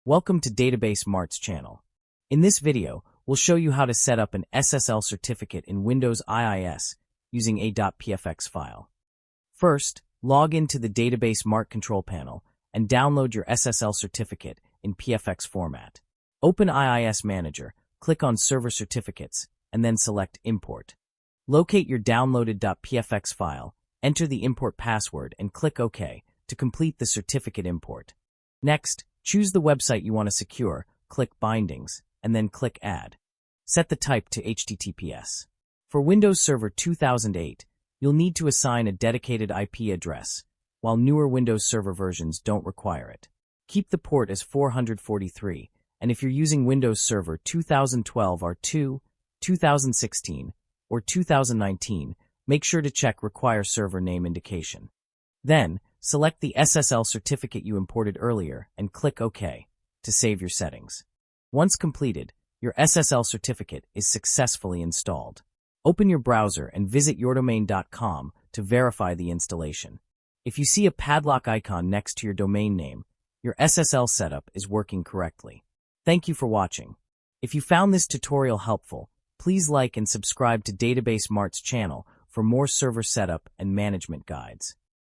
Welcome to Database Mart's channel. In this video, we'll show you how to set up an SSL certificate in Windows IIS using a .pfx file. First, log into the Database Mart control panel and download your SSL certificate in PFX format. Open IIS Manager, click on Server Certificates, and then select Import. Locate your downloaded .pfx file, enter the import password, and click OK to complete the certificate import. Next, choose the website you want to secure, click Bindings, and then click Add. Set the type to HTTPS. For Windows Server 2008, you'll need to assign a dedicated IP address, while newer Windows Server versions don't require it. Keep the port as 443, and if you're using Windows Server 2012 R2, 2016, or 2019, make sure to check Require Server Name Indication. Then, select the SSL certificate you imported earlier and click OK to save your settings. Once completed, your SSL certificate is successfully installed. Open your browser and visit yourdomain.com to verify the installation. If you see a padlock icon next to your domain name, your SSL setup is working correctly. Thank you for watching. If you found this tutorial helpful, please like and subscribe to Database Mart's channel for more server setup and management guides.